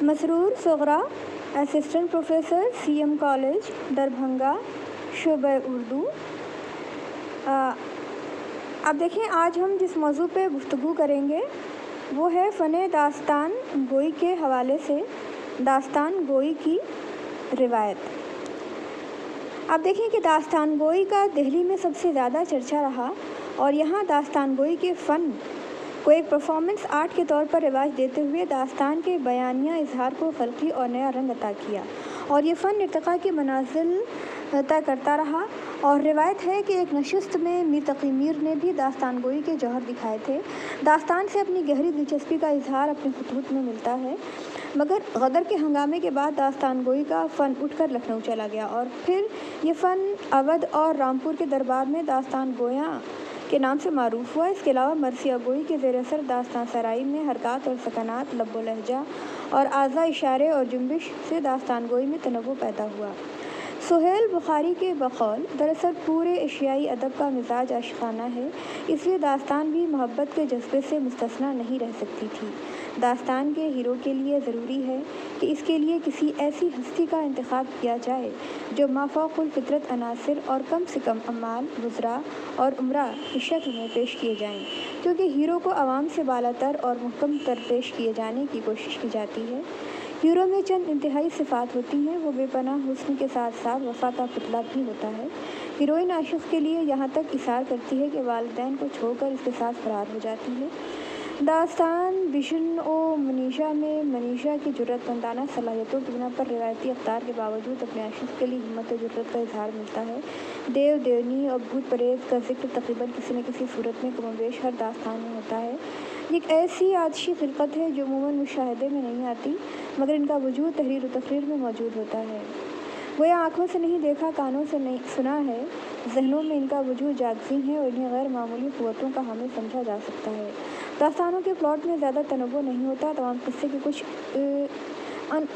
مسرور Sughra, assistant professor CM college Darbhanga, شعبہ اردو۔ اب دیکھیں آج ہم جس موضوع پہ گفتگو کریں گے وہ ہے فن داستان گوئی کے حوالے سے داستان گوئی کی روایت۔ اب دیکھیں کہ داستان گوئی کا دہلی میں سب سے زیادہ چرچا رہا اور یہاں داستان گوئی کے فن کو ایک پرفارمنس آرٹ کے طور پر رواج دیتے ہوئے داستان کے بیانیہ اظہار کو خلقی اور نیا رنگ عطا کیا، اور یہ فن ارتقاء کی منازل طے کرتا رہا۔ اور روایت ہے کہ ایک نشست میں میر تقی میر نے بھی داستان گوئی کے جوہر دکھائے تھے۔ داستان سے اپنی گہری دلچسپی کا اظہار اپنے خطوط میں ملتا ہے، مگر غدر کے ہنگامے کے بعد داستان گوئی کا فن اٹھ کر لکھنؤ چلا گیا، اور پھر یہ فن اودھ اور رامپور کے دربار میں داستان گویاں کے نام سے معروف ہوا۔ اس کے علاوہ مرثیہ گوئی کے زیر اثر داستان سرائی میں حرکات اور سکنات، لب و لہجہ اور اعضاء اشارے اور جنبش سے داستان گوئی میں تنوع پیدا ہوا۔ سہیل بخاری کے بقول دراصل پورے ایشیائی ادب کا مزاج عاشقانہ ہے، اس لیے داستان بھی محبت کے جذبے سے مستثنیٰ نہیں رہ سکتی تھی۔ داستان کے ہیرو کے لیے ضروری ہے کہ اس کے لیے کسی ایسی ہستی کا انتخاب کیا جائے جو مافوق الفطرت عناصر اور کم سے کم اعمال، وزراء اور امراء کی شکل میں پیش کیے جائیں، کیونکہ ہیرو کو عوام سے بالاتر اور محکم تر پیش کیے جانے کی کوشش کی جاتی ہے۔ ہیرو میں چند انتہائی صفات ہوتی ہیں، وہ بے پناہ حسن کے ساتھ ساتھ وفا کا پتلا بھی ہوتا ہے۔ ہیروئن عاشق کے لیے یہاں تک اصرار کرتی ہے کہ والدین کو چھوڑ کر اس کے ساتھ فرار ہو جاتی ہے۔ داستان بشن و منیشا میں منیشا کی جرأت مندانہ صلاحیتوں کی بنا پر روایتی اقدار کے باوجود اپنے عاشق کے لیے ہمت و جرأت کا اظہار ملتا ہے۔ دیو دیونی اور بھوت پریت کا ذکر تقریباً کسی نہ کسی صورت میں کم و بیش ہر داستان میں ہوتا ہے۔ یہ ایک ایسی آتشی خلقت ہے جو عموماً مشاہدے میں نہیں آتی، مگر ان کا وجود تحریر و تقریر میں موجود ہوتا ہے۔ گویا آنکھوں سے نہیں دیکھا، کانوں سے نہیں سنا ہے، ذہنوں میں ان کا وجود جاگزی ہے اور انہیں غیر معمولی قوتوں کا حامل سمجھا جا سکتا ہے۔ داستانوں کے پلاٹ میں زیادہ تنوع نہیں ہوتا، تمام قصے کے کچھ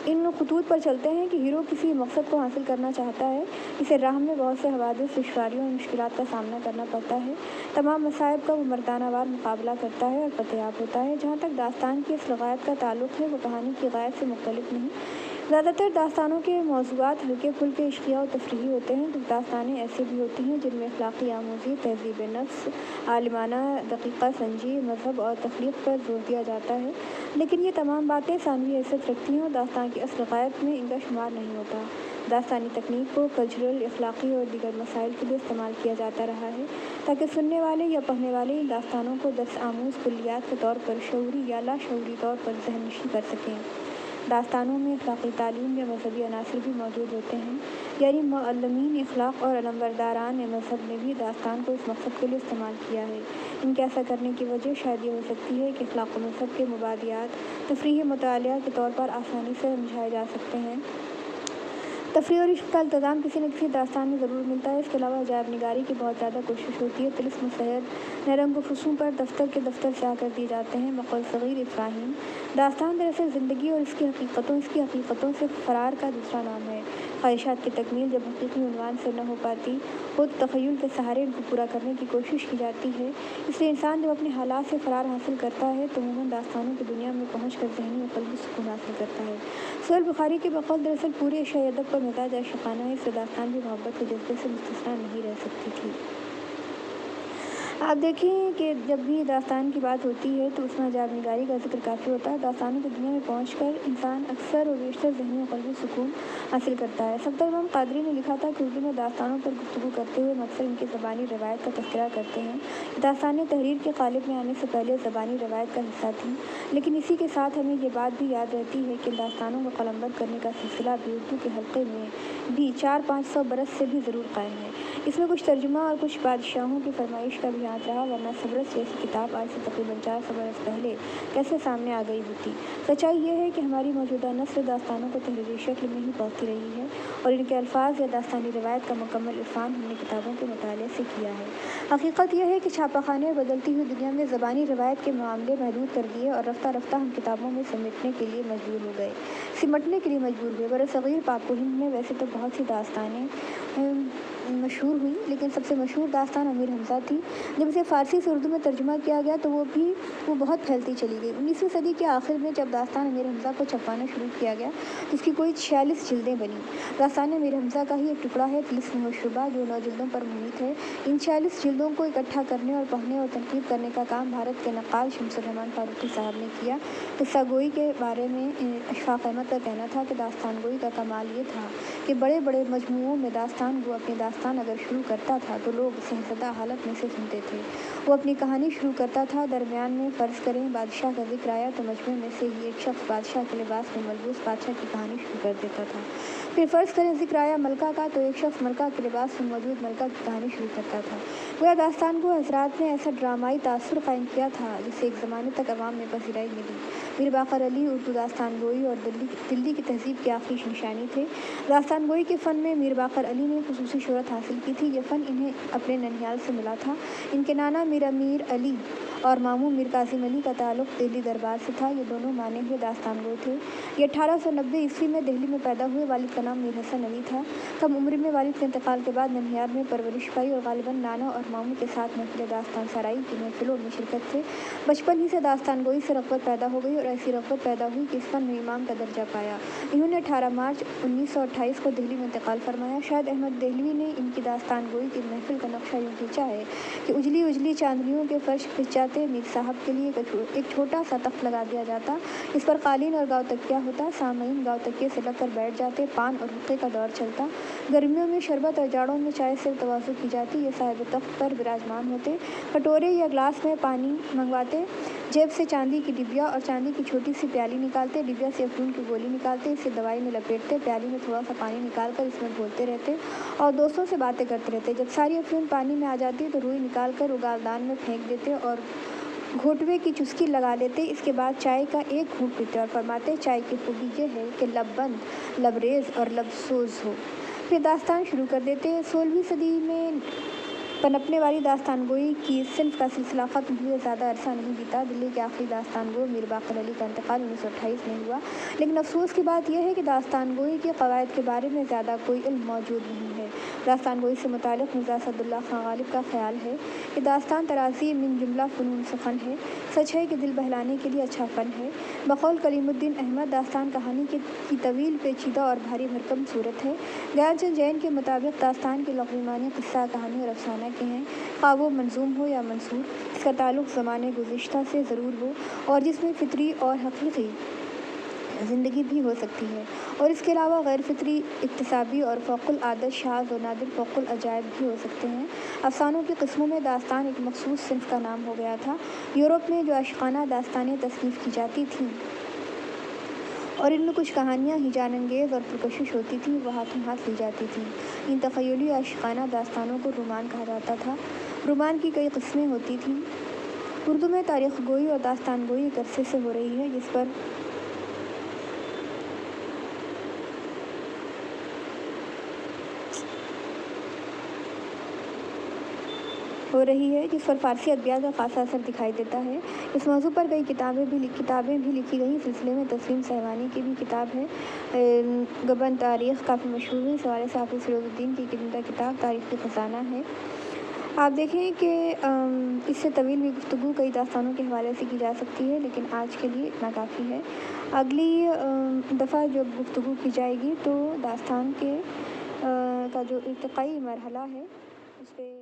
ان خطوط پر چلتے ہیں کہ ہیرو کسی مقصد کو حاصل کرنا چاہتا ہے، اسے راہ میں بہت سے حوادث، دشواریوں اور مشکلات کا سامنا کرنا پڑتا ہے، تمام مصائب کا وہ مردانہ وار مقابلہ کرتا ہے اور فتح یاب ہوتا ہے۔ جہاں تک داستان کی اصل غایت کا تعلق ہے، وہ کہانی کی غایت سے مختلف نہیں۔ زیادہ تر داستانوں کے موضوعات ہلکے پھلکے عشقیہ و تفریحی ہوتے ہیں۔ کچھ داستانیں ایسی بھی ہوتی ہیں جن میں اخلاقی آموزی، تہذیب نفس، عالمانہ دقیقہ سنجی، مذہب اور تخلیق پر زور دیا جاتا ہے، لیکن یہ تمام باتیں ثانوی حیثیت رکھتی ہیں اور داستان کی اصل غایت میں ان کا شمار نہیں ہوتا۔ داستانی تکنیک کو کلچرل، اخلاقی اور دیگر مسائل کے لیے استعمال کیا جاتا رہا ہے تاکہ سننے والے یا پڑھنے والے ان داستانوں کو درس آموز کلیات کے طور پر شعوری یا لاشعوری طور پر ذہن نشین کر سکیں۔ داستانوں میں اخلاقی تعلیم یا مذہبی عناصر بھی موجود ہوتے ہیں، یعنی معلمین اخلاق اور علمبرداران مذہب نے بھی داستان کو اس مقصد کے لیے استعمال کیا ہے۔ ان کے ایسا کرنے کی وجہ شاید یہ ہو سکتی ہے کہ اخلاق و مذہب کے مبادیات تفریحی مطالعہ کے طور پر آسانی سے سمجھائے جا سکتے ہیں۔ تفریح اور عشق کا التزام کسی نہ کسی داستان میں ضرور ملتا ہے۔ اس کے علاوہ عجائب نگاری کی بہت زیادہ کوشش ہوتی ہے۔ طلسم و سحر، نرنگ و فسوں پر دفتر کے دفتر سیاہ کر دیے جاتے ہیں۔ بقول صغیر افراہیم، داستان دراصل زندگی اور اس کی حقیقتوں سے فرار کا دوسرا نام ہے۔ خواہشات کی تکمیل جب حقیقی عنوان سے نہ ہو پاتی، خود تخیل کے سہارے ان کو پورا کرنے کی کوشش کی جاتی ہے۔ اس لیے انسان جب اپنے حالات سے فرار حاصل کرتا ہے تو عموماً داستانوں کی دنیا میں پہنچ کر ذہنی و قلبی سکون حاصل کرتا ہے۔ سہیل بخاری کے بقول دراصل پورے ایشیائی ادب کا مزاج عاشقانہ ہے، اس لیے داستان بھی محبت کے جذبے سے مستثنیٰ نہیں رہ سکتی تھی۔ آپ دیکھیں کہ جب بھی داستان کی بات ہوتی ہے تو اس میں عجائب نگاری کا ذکر کافی ہوتا ہے۔ داستانوں کی دنیا میں پہنچ کر انسان اکثر و بیشتر ذہنی و قلبی سکون حاصل کرتا ہے۔ صفدر امام قادری نے لکھا تھا کہ اردو میں داستانوں پر گفتگو کرتے ہوئے ہم اکثر ان کی زبانی روایت کا تذکرہ کرتے ہیں۔ داستانیں تحریر کے قالب میں آنے سے پہلے زبانی روایت کا حصہ تھیں، لیکن اسی کے ساتھ ہمیں یہ بات بھی یاد رہتی ہے کہ داستانوں کو قلمبند کرنے کا سلسلہ بھی اردو کے حلقے میں بھی 400-500 برس سے بھی ضرور قائم ہے۔ اس میں کچھ ترجمہ اور کچھ بادشاہوں کی فرمائش کا بھی ہاتھ رہا، ورنہ صبرس جیسی کتاب آج سے تقریباً 400 برس پہلے کیسے سامنے آ گئی ہوتی۔ سچائی یہ ہے کہ ہماری موجودہ نسل داستانوں کو تحریری شکل میں ہی پڑھتی رہی ہے اور ان کے الفاظ یا داستانی روایت کا مکمل عرفان ہم نے کتابوں کے مطالعے سے کیا ہے۔ حقیقت یہ ہے کہ چھاپہ خانے اور بدلتی ہوئی دنیا میں زبانی روایت کے معاملے محدود کر دیے اور رفتہ رفتہ ہم کتابوں میں سمٹنے کے لیے مجبور ہوئے۔ برصغیر پاک و ہند میں ویسے تو بہت سی داستانیں مشہور ہوئی، لیکن سب سے مشہور داستان امیر حمزہ تھی۔ جب اسے فارسی سے اردو میں ترجمہ کیا گیا تو وہ بہت پھیلتی چلی گئی۔ 19ویں صدی کے آخر میں جب داستان امیر حمزہ کو چھپوانا شروع کیا گیا تو اس کی کوئی 46 جلدیں بنیں۔ داستان امیر حمزہ کا ہی ایک ٹکڑا ہے طلسم ہوشربا، جو 9 جلدوں پر محیط ہے۔ ان 46 جلدوں کو اکٹھا کرنے اور پڑھنے اور تنقید کرنے کا کام بھارت کے نقاد شمس الرحمن فاروقی صاحب نے کیا۔ قصہ گوئی کے بارے میں اشفاق احمد کا کہنا تھا کہ داستان گوئی کا کمال یہ تھا کہ بڑے بڑے مجموعوں میں داستان گو اپنی داستان اگر شروع کرتا تھا تو لوگ شہزدہ حالت میں سے سنتے تھے۔ وہ اپنی کہانی شروع کرتا تھا، درمیان میں فرض کریں بادشاہ کا ذکر آیا تو مجموعے میں سے ہی ایک شخص بادشاہ کے لباس میں ملبوس بادشاہ کی کہانی شروع کر دیتا تھا۔ پھر فرض کریں ذکر آیا ملکہ کا تو ایک شخص ملکہ کے لباس میں موجود ملکہ کی کہانی شروع کرتا تھا۔ گویا داستان گو حضرات نے ایسا ڈرامائی تاثر قائم کیا تھا جسے ایک زمانے تک عوام میں پذیرائی ملی۔ میر باقر علی اردو داستان گوئی اور دلی کی تہذیب کے آخری نشانی تھے۔ داستان گوئی کے فن میں میر باقر علی نے خصوصی شہرت حاصل کی تھی۔ یہ فن انہیں اپنے ننھیال سے ملا تھا۔ ان کے نانا میر امیر علی اور ماموں میر کاظم علی کا تعلق دہلی دربار سے تھا۔ یہ دونوں مانے ہوئے داستان گو تھے۔ یہ 1890 میں دہلی میں پیدا ہوئے۔ والد کا نام میر حسن علی تھا۔ کم عمری میں والد کے انتقال کے بعد ننھیال میں پرورش پائی اور غالباً نانا اور ماموں کے ساتھ محفل داستان سرائی کی محفلوں میں شرکت سے بچپن ہی سے داستان گوئی سے رغبت پیدا ہو گئی اور ایسی رغبت پیدا ہوئی کہ اس فن میں امام کا درجہ پایا۔ انہوں نے 18 مارچ 1928 کو دہلی میں انتقال فرمایا۔ شاہد احمد دہلوی نے ان کی داستان گوئی کی محفل کا نقشہ یوں کھینچا ہے کہ اجلی اجلی چاندنیوں کے فرش کھنچ جاتے، میر صاحب کے لیے ایک چھوٹا سا تخت لگا دیا جاتا، اس پر قالین اور گاؤ تکیہ ہوتا، سامعین گاؤ تکیے سے لگ کر بیٹھ جاتے، پان اور حقے کا دور چلتا، گرمیوں میں شربت اور جاڑوں میں چائے سے تواضع کی جاتی، یہ صاحب تخت پر براجمان ہوتے، کٹورے یا گلاس میں پانی منگواتے، جیب سے چاندی کی ڈبیا اور چاندی کی چھوٹی سی پیالی نکالتے، ڈبیا سے افیون کی گولی نکالتے، اسے دوائی میں لپیٹتے، پیالی میں تھوڑا سا پانی نکال کر اس میں گھولتے رہتے اور دوستوں سے باتیں کرتے رہتے۔ جب ساری افیون پانی میں آ جاتی تو روئی نکال کر اگالدان میں پھینک دیتے اور گھوٹوے کی چسکی لگا لیتے۔ اس کے بعد چائے کا ایک گھونٹ پیتے اور فرماتے، چائے کی خوبی یہ ہے کہ لب بند، لبریز اور لب سوز ہو۔ پھر داستان شروع کر دیتے۔ 16ویں صدی میں پنپنے والی داستان گوئی کی صنف کا سلسلہ ختم ہوئے زیادہ عرصہ نہیں بیتا۔ دلی کے آخری داستان گو میر باقر علی کا انتقال 1928 میں ہوا، لیکن افسوس کی بات یہ ہے کہ داستان گوئی کے قواعد کے بارے میں زیادہ کوئی علم موجود نہیں ہے۔ داستان گوئی سے متعلق مرزا اسد اللہ خان غالب کا خیال ہے کہ داستان طرازی من جملہ فنون سخن ہے۔ سچ ہے کہ دل بہلانے کے لیے اچھا فن ہے۔ بقول کلیم الدین احمد، داستان کہانی کی طویل، پیچیدہ اور بھاری بھرکم صورت ہے۔ گیان چند جین کے مطابق داستان کے لغوی معنی قصہ، کہانی اور افسانہ کے ہیں، خواہ وہ منظوم ہو یا منثور۔ اس کا تعلق زمانے گزشتہ سے ضرور ہو اور جس میں فطری اور حقیقی زندگی بھی ہو سکتی ہے، اور اس کے علاوہ غیر فطری، اکتسابی اور فوق العادت، شاذ و نادر، فوق العجائب بھی ہو سکتے ہیں۔ افسانوں کی قسموں میں داستان ایک مخصوص صنف کا نام ہو گیا تھا۔ یورپ میں جو عاشقانہ داستانیں تصنیف کی جاتی تھیں اور ان میں کچھ کہانیاں ہیجان انگیز اور پرکشش ہوتی تھیں، وہ ہاتھوں ہاتھ لی جاتی تھیں۔ ان تخیلی عاشقانہ داستانوں کو رومان کہا جاتا تھا۔ رومان کی کئی قسمیں ہوتی تھیں۔ اردو میں تاریخ گوئی اور داستان گوئی ایک عرصے سے ہو رہی ہے، جس پر فارسی ادبیات کا خاصا اثر دکھائی دیتا ہے۔ اس موضوع پر کئی کتابیں بھی لکھی گئیں۔ سلسلے میں تسلیم سہوانی کی بھی کتاب ہے، گبن تاریخ، کافی مشہور ہے۔ اس حوالے سے حافظ فیروز الدین کی کتاب تاریخی خزانہ ہے۔ آپ دیکھیں کہ اس سے طویل بھی گفتگو کئی داستانوں کے حوالے سے کی جا سکتی ہے، لیکن آج کے لیے اتنا کافی ہے۔ اگلی دفعہ جب گفتگو کی جائے گی تو داستان کا جو ارتقائی مرحلہ ہے اس پہ